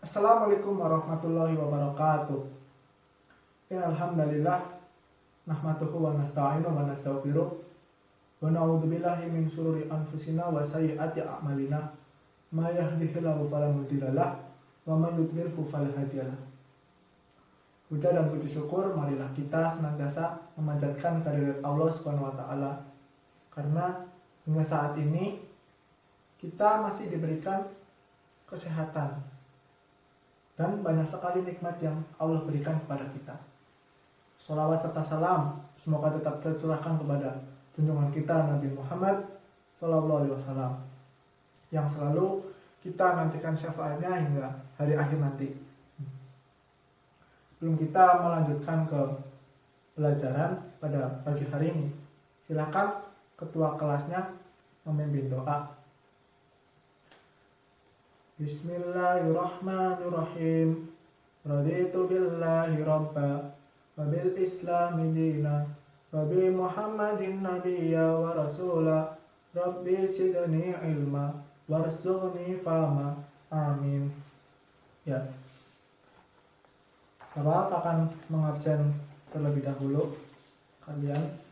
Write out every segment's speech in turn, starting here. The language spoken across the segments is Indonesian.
Assalamualaikum warahmatullahi wabarakatuh. Alhamdulillah nahmaduhu wa nasta'inu wa nastaghfiruh wa na'udzu billahi min syururi anfusina wa sayyiati a'malina. May yahdihillahu fala mudilla lahu wa may yudlilhu fala hadiya lahu. Puja dan puji syukur marilah kita senantiasa memanjatkan kehadirat Allah Subhanahu wa taala, karena hingga saat ini kita masih diberikan kesehatan dan banyak sekali nikmat yang Allah berikan kepada kita. Sholawat serta salam semoga tetap tercurahkan kepada junjungan kita Nabi Muhammad SAW, yang selalu kita nantikan syafaatnya hingga hari akhir nanti. Sebelum kita melanjutkan ke pelajaran pada pagi hari ini, silakan ketua kelasnya memimpin doa. Bismillahirrahmanirrahim. Raditu billahi rabba wa bil islami dina wa bi Muhammadin nabiyya wa rasula. Rabbi sidni ilma warzuqni fahma. Amin. Ya. Bapak akan mengabsen terlebih dahulu kalian.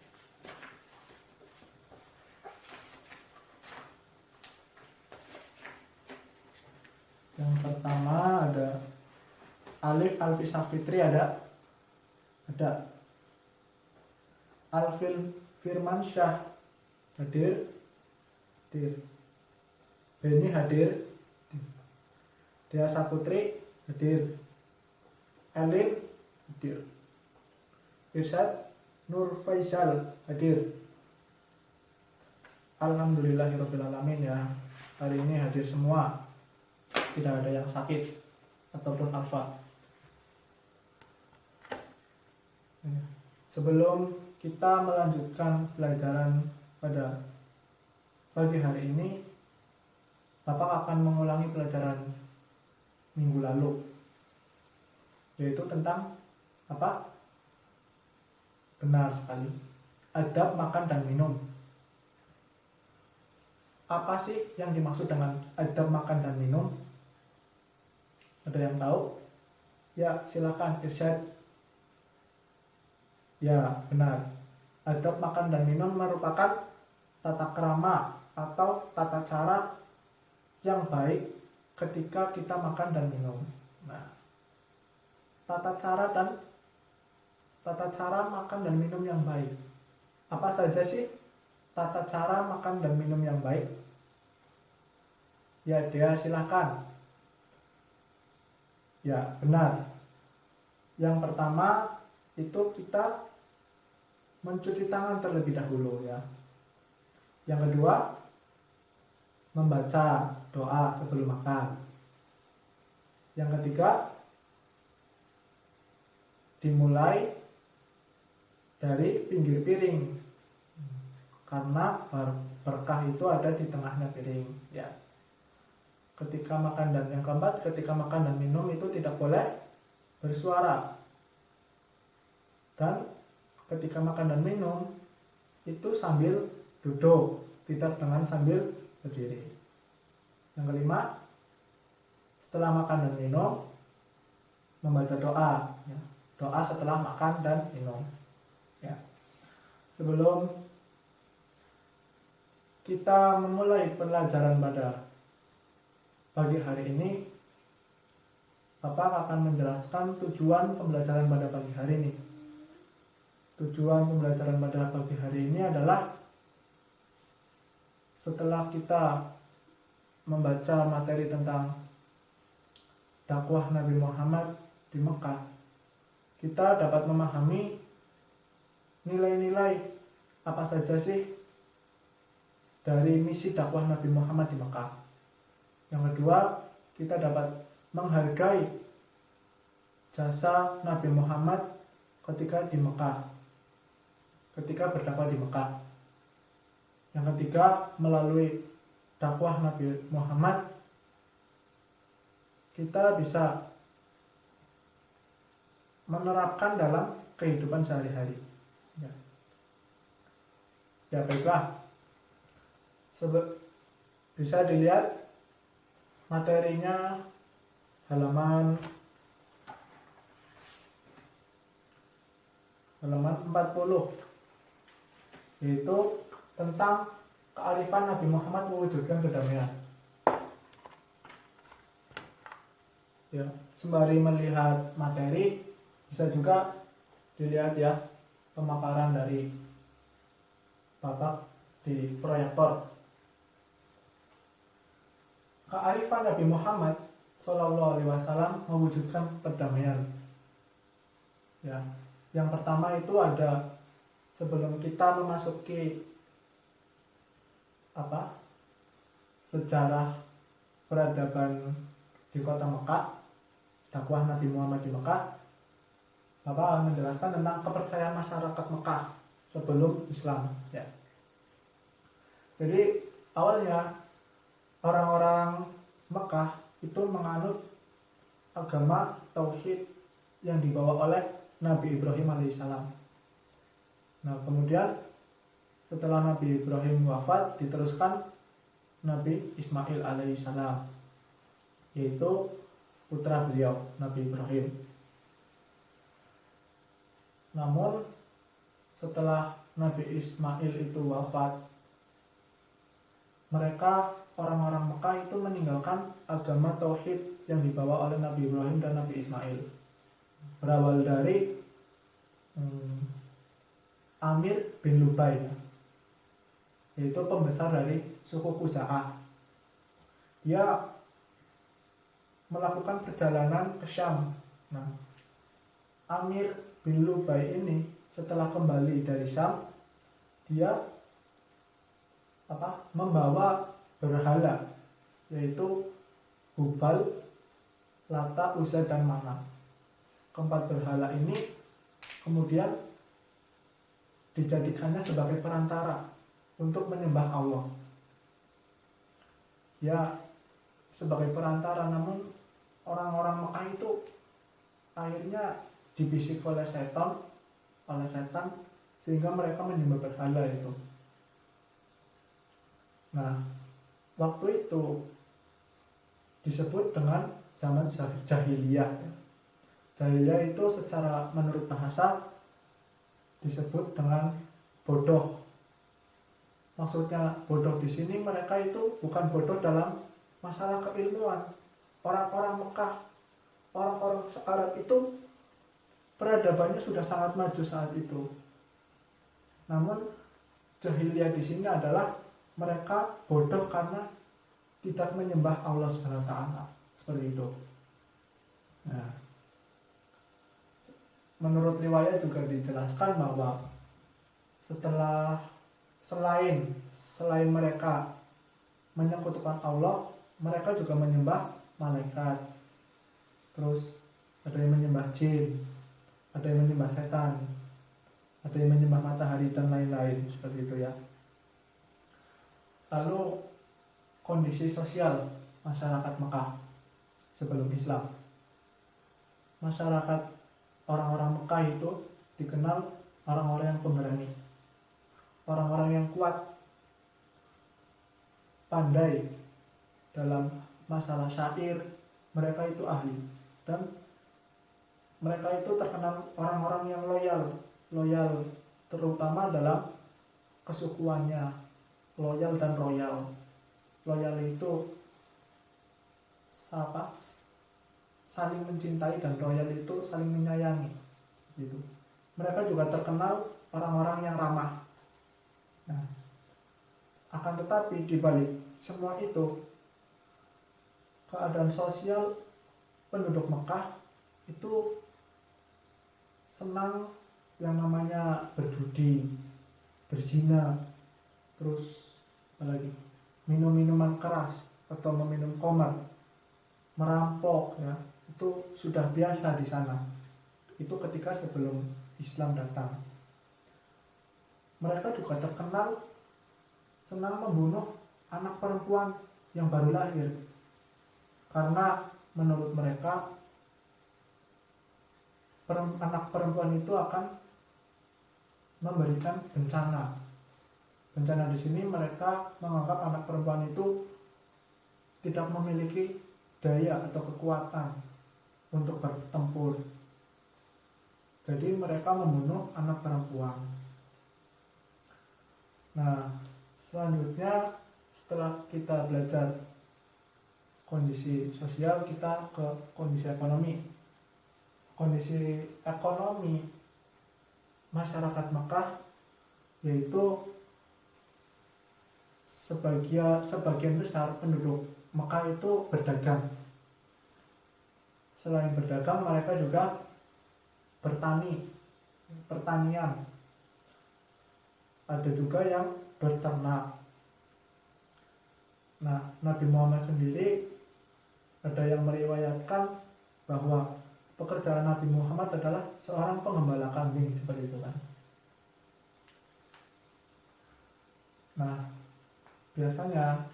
Yang pertama ada Alif Alfisa Fitri, ada Alfil Firmansyah hadir. Beni hadir. Dea Saputri hadir. Elin hadir. Irsyad Nur Faisal hadir. Alhamdulillahirrabbilalamin ya. Hari ini hadir semua. Tidak ada yang sakit ataupun alfa. Sebelum kita melanjutkan pelajaran pada pagi hari ini, Bapak akan mengulangi pelajaran minggu lalu, yaitu tentang apa? Benar sekali, adab makan dan minum. Apa sih yang dimaksud dengan adab makan dan minum? Ada yang tahu? Ya, silakan Irsyad. Ya, benar. Adab makan dan minum merupakan tata krama atau tata cara yang baik ketika kita makan dan minum. Nah, tata cara makan dan minum yang baik. Apa saja sih tata cara makan dan minum yang baik? Ya, Dea silakan. Ya, benar. Yang pertama itu kita mencuci tangan terlebih dahulu ya. Yang kedua, membaca doa sebelum makan. Yang ketiga, dimulai dari pinggir piring, karena berkah itu ada di tengahnya piring ya. Ketika makan, dan yang keempat, ketika makan dan minum itu tidak boleh bersuara. Dan ketika makan dan minum itu sambil duduk, tidak dengan sambil berdiri. Yang kelima, setelah makan dan minum membaca doa ya. Doa setelah makan dan minum ya. Sebelum kita memulai pelajaran pada pagi hari ini, Bapak akan menjelaskan tujuan pembelajaran pada pagi hari ini. Tujuan pembelajaran pada pagi hari ini adalah setelah kita membaca materi tentang dakwah Nabi Muhammad di Mekah, kita dapat memahami nilai-nilai apa saja sih dari misi dakwah Nabi Muhammad di Mekah. Yang kedua, kita dapat menghargai jasa Nabi Muhammad ketika di Mekah, ketika berdakwah di Mekah. Yang ketiga, melalui dakwah Nabi Muhammad kita bisa menerapkan dalam kehidupan sehari-hari ya. Baiklah, bisa dilihat materinya halaman 40, yaitu tentang kearifan Nabi Muhammad mewujudkan kedamaian. Ya, sembari melihat materi bisa juga dilihat ya pemaparan dari Bapak di proyektor. Kearifan Nabi Muhammad Shallallahu Alaihi Wasallam mewujudkan perdamaian. Ya, yang pertama itu ada sebelum kita memasuki sejarah peradaban di kota Mekah, dakwah Nabi Muhammad di Mekah, Bapak akan menjelaskan tentang kepercayaan masyarakat Mekah sebelum Islam. Ya. Jadi awalnya orang-orang Mekah itu menganut agama tauhid yang dibawa oleh Nabi Ibrahim alaihissalam. Nah, kemudian setelah Nabi Ibrahim wafat diteruskan Nabi Ismail alaihissalam, yaitu putra beliau Nabi Ibrahim. Namun setelah Nabi Ismail itu wafat, mereka orang-orang Mekah itu meninggalkan agama tauhid yang dibawa oleh Nabi Ibrahim dan Nabi Ismail. Berawal dari Amir bin Lubai, yaitu pembesar dari suku Khuza'ah. Dia melakukan perjalanan ke Syam. Nah, Amir bin Lubai ini setelah kembali dari Syam, dia membawa berhala, yaitu Hubal, Lata, Uzza, dan Manat. Keempat berhala ini kemudian dijadikannya sebagai perantara untuk menyembah Allah. Ya, sebagai perantara, namun orang-orang Mekah itu akhirnya dibisik oleh setan sehingga mereka menyembah berhala itu. Nah, waktu itu disebut dengan zaman jahiliyah. Jahiliyah itu secara menurut bahasa disebut dengan bodoh. Maksudnya bodoh di sini mereka itu bukan bodoh dalam masalah keilmuan. Orang-orang Mekah, orang-orang Arab itu peradabannya sudah sangat maju saat itu. Namun jahiliyah di sini adalah mereka bodoh karena tidak menyembah Allah SWT, seperti itu. Nah, menurut riwayat juga dijelaskan bahwa selain mereka menyekutukan Allah, mereka juga menyembah malaikat. Terus ada yang menyembah jin, ada yang menyembah setan, ada yang menyembah matahari dan lain-lain, seperti itu ya. Lalu kondisi sosial masyarakat Mekah sebelum Islam. Masyarakat orang-orang Mekah itu dikenal orang-orang yang pemberani, orang-orang yang kuat, pandai dalam masalah syair, mereka itu ahli, dan mereka itu terkenal orang-orang yang loyal terutama dalam kesukuannya, loyal dan royal. Loyal itu saling mencintai, dan royal itu saling menyayangi, gitu. Mereka juga terkenal orang-orang yang ramah. Nah, akan tetapi di balik semua itu, keadaan sosial penduduk Mekah itu senang yang namanya berjudi, berzina, terus apalagi minum minuman keras atau meminum khamar, merampok, ya, itu sudah biasa di sana. Itu ketika sebelum Islam datang. Mereka juga terkenal senang membunuh anak perempuan yang baru lahir, karena menurut mereka anak perempuan itu akan memberikan bencana. Bencana di sini mereka menganggap anak perempuan itu tidak memiliki daya atau kekuatan untuk bertempur. Jadi mereka membunuh anak perempuan. Nah, selanjutnya setelah kita belajar kondisi sosial, kita ke kondisi ekonomi. Kondisi ekonomi masyarakat Mekah yaitu sebagian besar penduduk Mekah itu berdagang. Selain berdagang, mereka juga pertanian. Ada juga yang berternak. Nah, Nabi Muhammad sendiri ada yang meriwayatkan bahwa pekerjaan Nabi Muhammad adalah seorang pengembala kambing, seperti itu kan. Nah, biasanya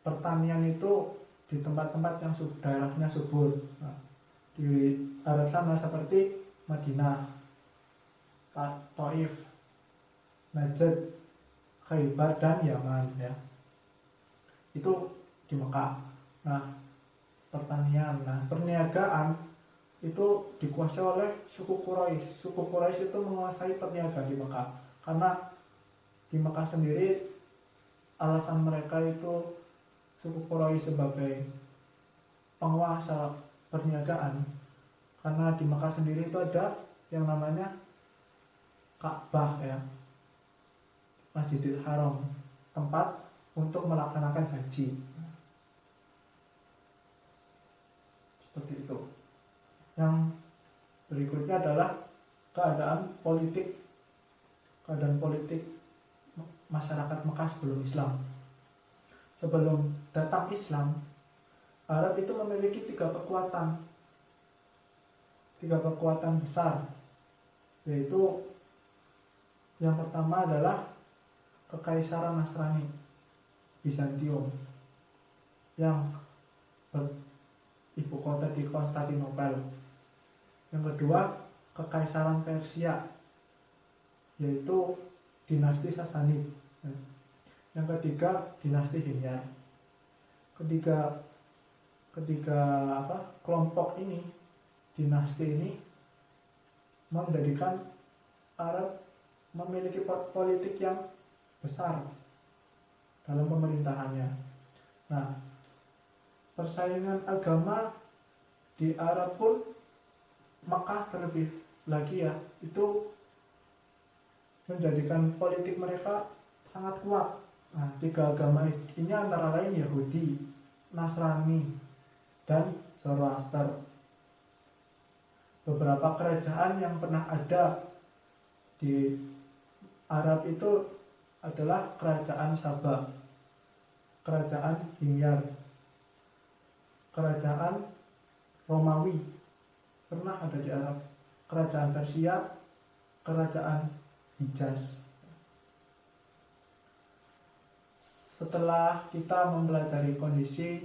pertanian itu di tempat-tempat yang daerahnya subur. Nah, di Arab sana seperti Madinah, Taif, Najd, Khaybar, dan Yaman ya. Itu di Mekah. Nah, pertanian, perniagaan itu dikuasai oleh suku Quraisy. Suku Quraisy itu menguasai perniagaan di Mekah. Karena di Mekah sendiri alasan mereka itu suku Quraisy sebagai penguasa perniagaan, karena di Mekah sendiri itu ada yang namanya Ka'bah ya, Masjidil Haram, tempat untuk melaksanakan haji. Seperti itu. Yang berikutnya adalah keadaan politik masyarakat Mekah sebelum Islam. Sebelum datang Islam, Arab itu memiliki tiga kekuatan besar, yaitu yang pertama adalah Kekaisaran Nasrani Bizantium yang ibu kota di Konstantinopel. Yang kedua, Kekaisaran Persia, yaitu dinasti Sassanid. Yang ketiga, dinasti Himyar. Ketiga kelompok ini, dinasti ini menjadikan Arab memiliki politik yang besar dalam pemerintahannya. Nah, persaingan agama di Arab pun, Mekah terlebih lagi ya, itu menjadikan politik mereka sangat kuat. Nah, tiga agama ini antara lain Yahudi, Nasrani, dan Zoroaster. Beberapa kerajaan yang pernah ada di Arab itu adalah Kerajaan Sabah, Kerajaan Himyar, Kerajaan Romawi pernah ada di Arab, Kerajaan Persia, Kerajaan Hijaz. Setelah kita mempelajari kondisi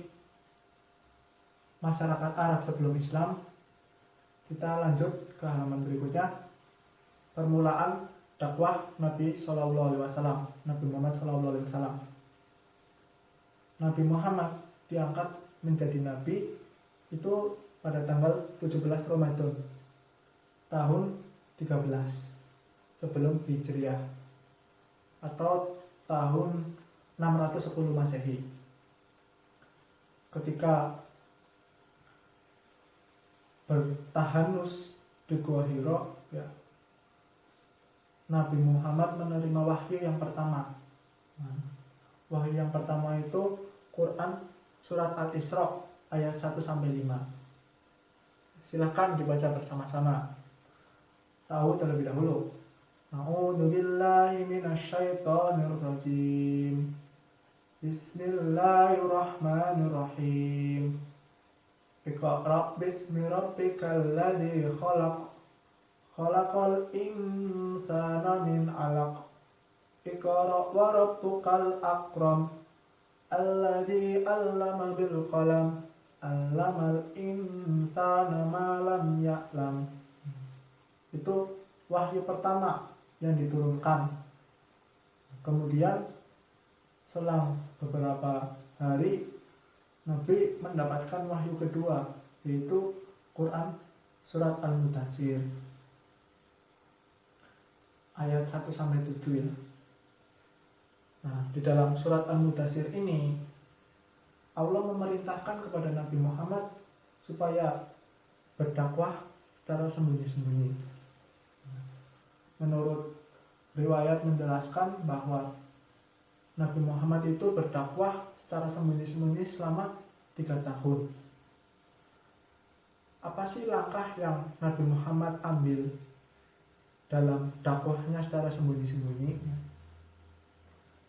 masyarakat Arab sebelum Islam, kita lanjut ke halaman berikutnya. Permulaan dakwah Nabi SAW, Nabi Muhammad SAW. Nabi Muhammad diangkat menjadi nabi itu pada tanggal 17 Ramadan tahun 13 sebelum Hijriah atau tahun 610 Masehi. Ketika bertahanus di Gua Hira ya, Nabi Muhammad menerima wahyu yang pertama. Wahyu yang pertama itu Quran surat Al-Isra ayat 1-5. Silahkan dibaca bersama-sama. Tahu terlebih dahulu. A'udzubillahi minasyaitonirrajim. Bismillahirrahmanirrahim. Iqra' bismi rabbikal ladzi khalaq. Khalaqal insana min 'alaq. Iqra' wa rabbukal akram. Alladzi 'allama bil qalam. 'Allamal insana ma lam ya'lam. Itu wahyu pertama yang diturunkan. Kemudian selang beberapa hari Nabi mendapatkan wahyu kedua, yaitu Quran surat Al-Mudaththir ayat 1-7 ya. Nah, di dalam surat Al-Mudaththir ini Allah memerintahkan kepada Nabi Muhammad supaya berdakwah secara sembunyi-sembunyi. Menurut riwayat menjelaskan bahwa Nabi Muhammad itu berdakwah secara sembunyi-sembunyi selama 3 tahun. Apa sih langkah yang Nabi Muhammad ambil dalam dakwahnya secara sembunyi-sembunyi?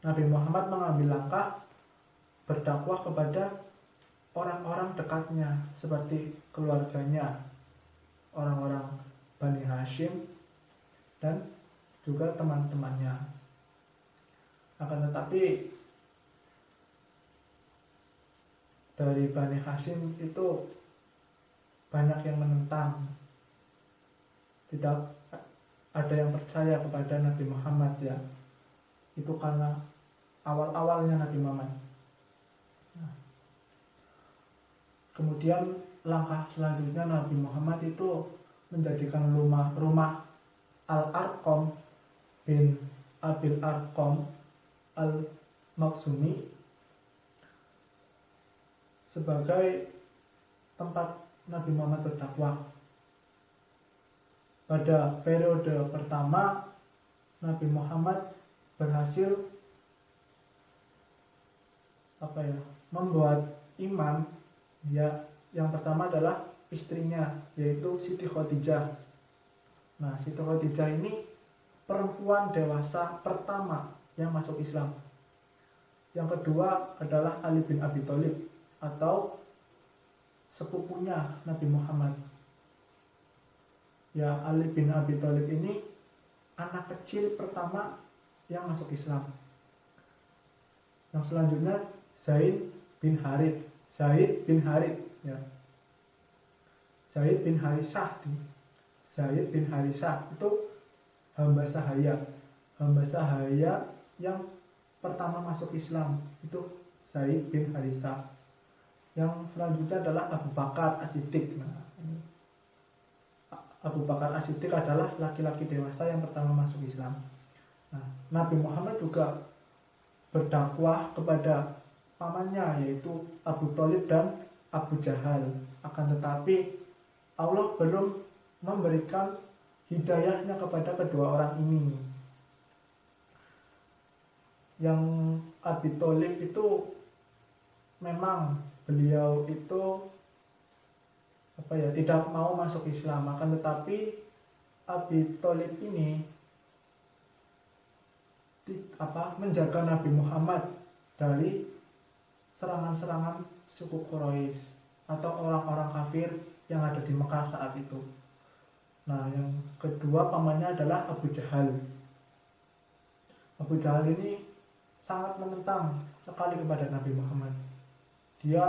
Nabi Muhammad mengambil langkah berdakwah kepada orang-orang dekatnya, seperti keluarganya, orang-orang Bani Hashim, dan juga teman-temannya. Akan tetapi dari Bani Hashim itu banyak yang menentang, tidak ada yang percaya kepada Nabi Muhammad ya. Itu karena awal-awalnya Nabi Muhammad. Nah, kemudian langkah selanjutnya Nabi Muhammad itu menjadikan rumah Al-Arqam bin Abil Arqam Al-Maksumi sebagai tempat Nabi Muhammad berdakwah. Pada periode pertama Nabi Muhammad berhasil membuat iman ya. Yang pertama adalah istrinya, yaitu Siti Khadijah. Nah, Siti Khadijah ini perempuan dewasa pertama yang masuk Islam. Yang kedua adalah Ali bin Abi Thalib atau sepupunya Nabi Muhammad. Ya, Ali bin Abi Thalib ini anak kecil pertama yang masuk Islam. Yang selanjutnya Zaid bin Harith ya. Zaid bin Harithah itu hamba sahaya yang pertama masuk Islam, itu Zaid bin Harithah. Yang selanjutnya adalah Abu Bakar As-Siddiq. Nah, Abu Bakar As-Siddiq adalah laki-laki dewasa yang pertama masuk Islam. Nah, Nabi Muhammad juga berdakwah kepada pamannya, yaitu Abu Thalib dan Abu Jahal. Akan tetapi Allah belum memberikan hidayahnya kepada kedua orang ini. Yang Abu Thalib itu memang beliau itu tidak mau masuk Islam, akan tetapi Abu Thalib ini menjaga Nabi Muhammad dari serangan-serangan suku Quraisy atau orang-orang kafir yang ada di Mekah saat itu. Nah, yang kedua pamannya adalah Abu Jahal. Abu Jahal ini sangat menentang sekali kepada Nabi Muhammad. Dia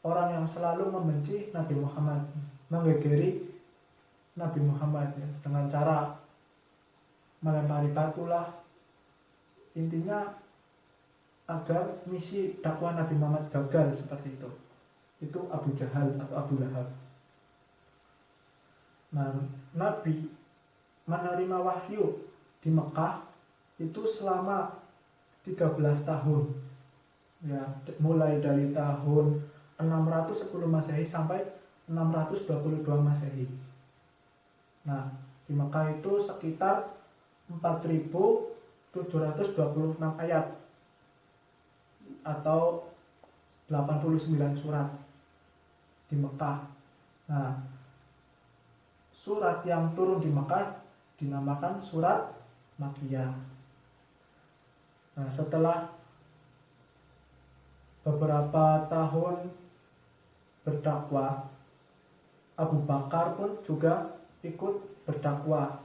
orang yang selalu membenci Nabi Muhammad, menggegeri Nabi Muhammad ya, dengan cara melempari batu lah. Intinya agar misi dakwah Nabi Muhammad gagal seperti itu. Itu Abu Jahal atau Abu Lahab. Nah, Nabi menerima wahyu di Mekah itu selama 13 tahun. Ya, mulai dari tahun 610 Masehi sampai 622 Masehi. Nah, di Mekah itu sekitar 4.726 ayat atau 89 surat di Mekah. Nah, surat yang turun di Mekah dinamakan surat Makkiyah. Nah, setelah beberapa tahun berdakwah, Abu Bakar pun juga ikut berdakwah,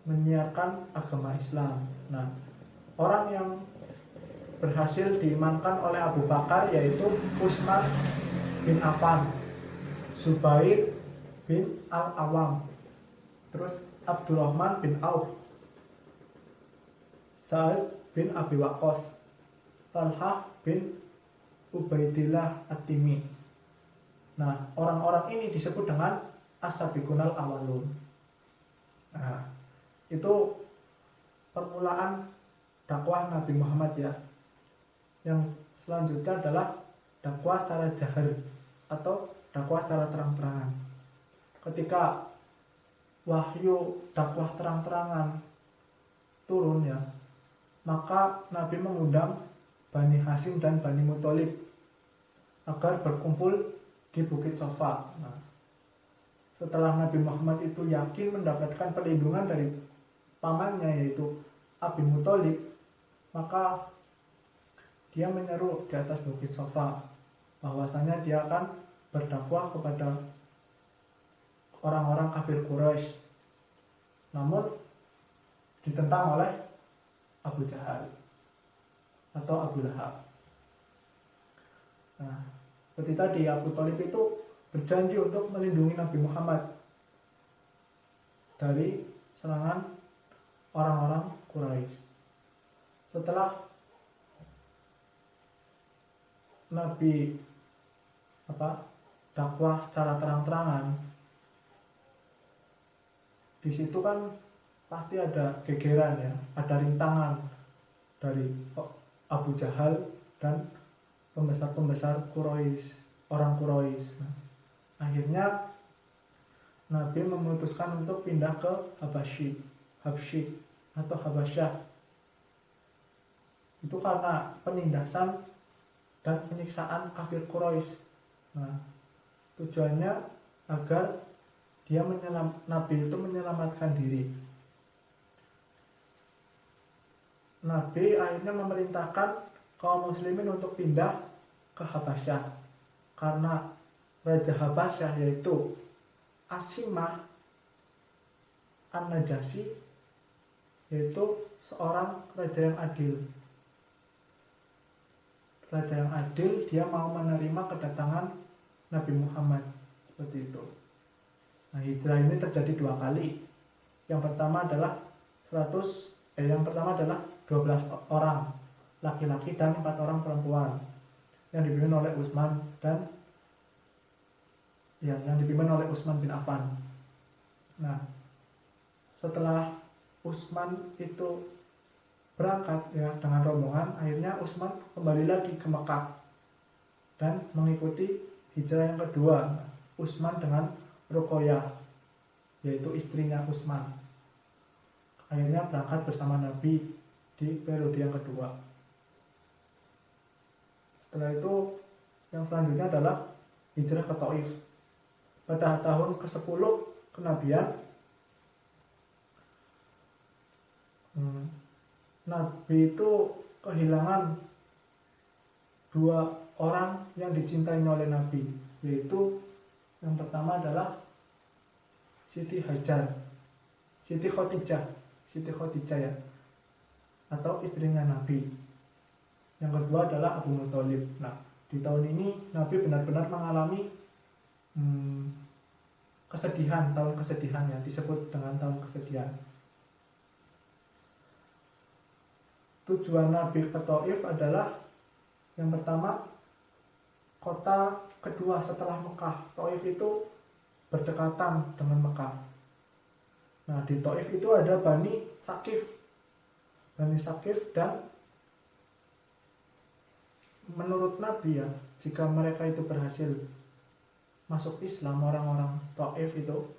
menyiarkan agama Islam. Nah, orang yang berhasil diimankan oleh Abu Bakar yaitu Utsman bin Affan, Zubair bin Al-Awam, terus Abdurrahman bin Auf, Sa'id bin Abi Waqqas, Talhah bin Ubaidillah At-Timi. Nah, orang-orang ini disebut dengan as-sabiqunal awalun. Nah, itu permulaan dakwah Nabi Muhammad ya. Yang selanjutnya adalah dakwah secara jahar atau dakwah secara terang-terangan. Ketika wahyu dakwah terang-terangan turun ya, maka Nabi mengundang Bani Hasyim dan Bani Muthalib agar berkumpul di Bukit Safa. Nah, setelah Nabi Muhammad itu yakin mendapatkan perlindungan dari pamannya yaitu Abi Muthalib, maka dia menyeru di atas Bukit Safa bahwasanya dia akan berdakwah kepada orang-orang kafir Quraisy. Namun ditentang oleh Abu Jahal atau Abu Lahab. Nah, seperti tadi Abu Thalib itu berjanji untuk melindungi Nabi Muhammad dari serangan orang-orang Quraisy. Setelah Nabi dakwah secara terang-terangan, di situ kan pasti ada gegeran ya, ada rintangan dari Abu Jahal dan pembesar-pembesar Quraisy, orang Quraisy. Nah, akhirnya Nabi memutuskan untuk pindah ke Habsyi atau Habasyah. Itu karena penindasan dan penyiksaan kafir Quraisy. Nah, tujuannya agar Nabi itu menyelamatkan diri. Nabi akhirnya memerintahkan kaum muslimin untuk pindah ke Habasyah karena Raja Habasyah yaitu Asimah An-Najasyi yaitu seorang raja yang adil. Raja yang adil, dia mau menerima kedatangan Nabi Muhammad, seperti itu. Nah, hijrah ini terjadi 2 kali. Yang pertama adalah 12 orang laki-laki dan 4 orang perempuan yang dipimpin oleh Utsman bin Affan. Nah, setelah Utsman itu berangkat ya dengan rombongan, akhirnya Utsman kembali lagi ke Mekah dan mengikuti hijrah yang kedua, Utsman dengan Ruqayyah yaitu istrinya Utsman. Akhirnya berangkat bersama Nabi di periode yang kedua. Setelah itu yang selanjutnya adalah hijrah ke Thaif. Pada tahun ke-10 kenabian, Nabi itu kehilangan 2 orang yang dicintai oleh Nabi, yaitu yang pertama adalah Siti Khadijah ya, atau istrinya Nabi. Yang kedua adalah Abu Muthalib. Nah, di tahun ini Nabi benar-benar mengalami kesedihan, tahun kesedihan ya, disebut dengan tahun kesedihan. Tujuan Nabi ke Thaif adalah yang pertama, kota kedua setelah Mekah. Thaif itu berdekatan dengan Mekah. Nah, di Thaif itu ada Bani Sakif dan menurut Nabi ya, jika mereka itu berhasil masuk Islam, orang-orang Thaif itu,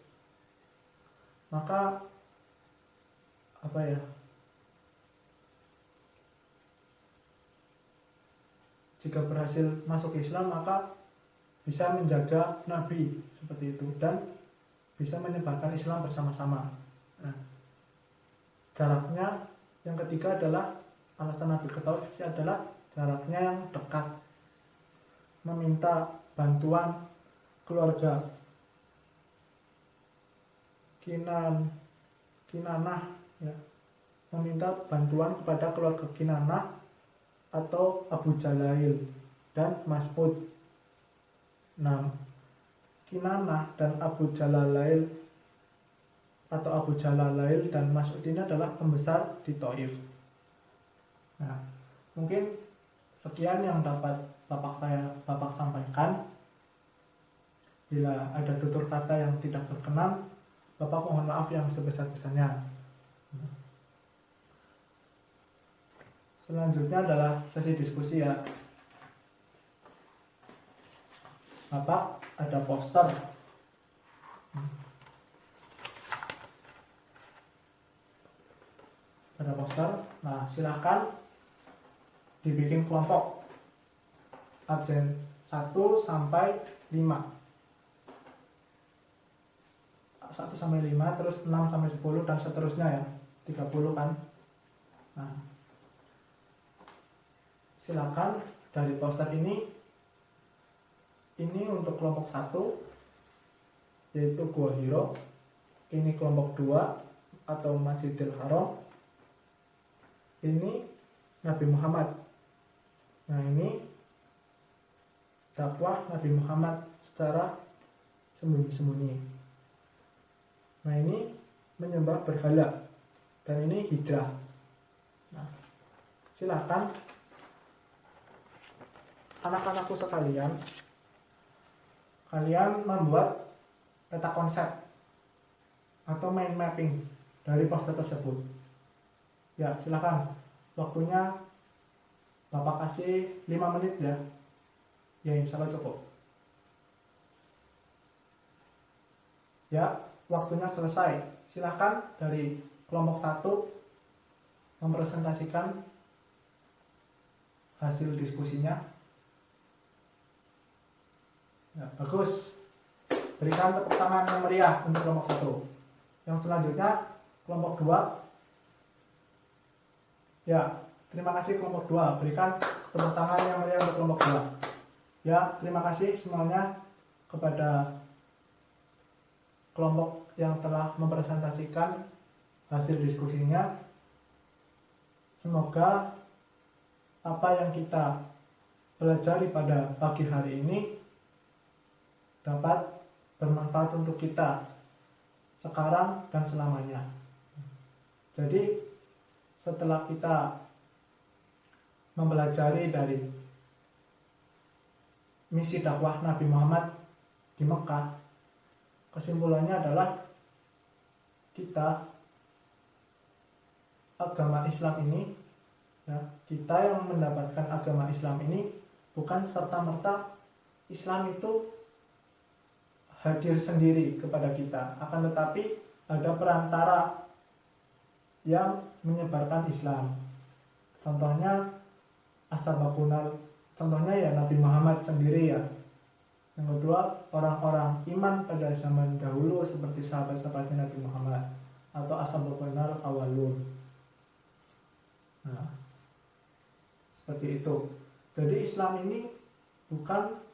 maka jika berhasil masuk Islam maka bisa menjaga Nabi seperti itu dan bisa menyebarkan Islam bersama-sama. Nah, jaraknya yang ketiga adalah alasan Nabi ke Thaif adalah jaraknya yang dekat, meminta bantuan keluarga Kinanah ya, meminta bantuan kepada keluarga Kinanah atau Abu Jalail dan Mas'ud. Nah, Kinanah dan Abu Jalalail dan Mas'ud ini adalah pembesar di Thaif. Nah, mungkin sekian yang dapat Bapak sampaikan. Bila ada tutur kata yang tidak berkenan, Bapak mohon maaf yang sebesar-besarnya. Selanjutnya adalah sesi diskusi ya. Bapak ada poster. Ada poster. Nah, silahkan dibikin kelompok absen 1 sampai 5. 1 sampai 5, terus 6 sampai 10 dan seterusnya ya. 30 kan. Nah, silakan dari poster ini untuk kelompok 1 yaitu Gua Hiro. Ini kelompok 2 atau Masjidil Haram. Ini Nabi Muhammad. Nah, ini dakwah Nabi Muhammad secara sembunyi-sembunyi. Nah, ini menyembah berhala. Dan ini hijrah. Nah, silakan anak-anakku sekalian, kalian membuat peta konsep atau mind mapping dari poster tersebut. Ya, silakan. Waktunya Bapak kasih 5 menit ya. Ya, insya Allah cukup. Ya, waktunya selesai. Silakan dari kelompok 1 mempresentasikan hasil diskusinya. Ya, bagus. Berikan tepuk tangan yang meriah untuk kelompok 1. Yang selanjutnya kelompok 2. Ya, terima kasih kelompok 2. Berikan tepuk tangan yang meriah untuk kelompok 2. Ya, terima kasih semuanya kepada kelompok yang telah mempresentasikan hasil diskusinya. Semoga apa yang kita pelajari pada pagi hari ini dapat bermanfaat untuk kita sekarang dan selamanya. Jadi setelah kita mempelajari dari misi dakwah Nabi Muhammad di Mekah, kesimpulannya adalah kita agama Islam ini ya, kita yang mendapatkan agama Islam ini bukan serta-merta Islam itu hadir sendiri kepada kita, akan tetapi ada perantara yang menyebarkan Islam. Contohnya ashabakunal, contohnya ya Nabi Muhammad sendiri ya. Yang kedua, orang-orang iman pada zaman dahulu seperti sahabat-sahabatnya Nabi Muhammad atau ashabakunal awalun. Nah, seperti itu. Jadi Islam ini bukan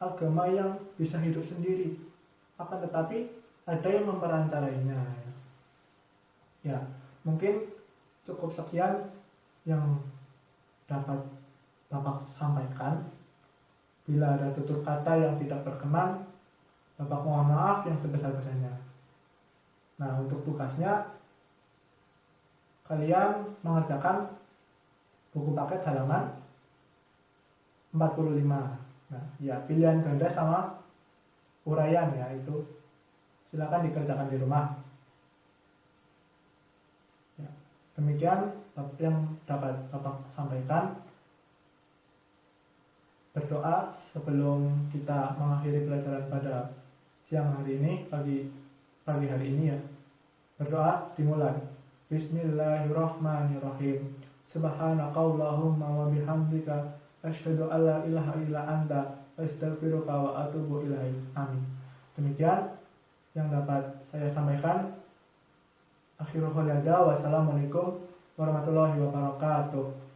agama yang bisa hidup sendiri, akan tetapi ada yang memperantarainya. Ya, mungkin cukup sekian yang dapat Bapak sampaikan. Bila ada tutur kata yang tidak berkenan, Bapak mohon maaf yang sebesar-besarnya. Nah, untuk tugasnya kalian mengerjakan buku paket halaman 45. Nah, ya, pilihan ganda sama uraian ya, itu silakan dikerjakan di rumah. Ya, demikian yang dapat Bapak sampaikan. Berdoa sebelum kita mengakhiri pelajaran pada siang hari ini, pagi hari ini ya. Berdoa dimulai. Bismillahirrahmanirrahim. Subhanakallahumma wa bihamdika asyhadu alla ilaha illa anta astaghfiruka wa atubu ilaik. Amin. Demikian yang dapat saya sampaikan. Akhirul hadza, wassalamualaikum warahmatullahi wabarakatuh.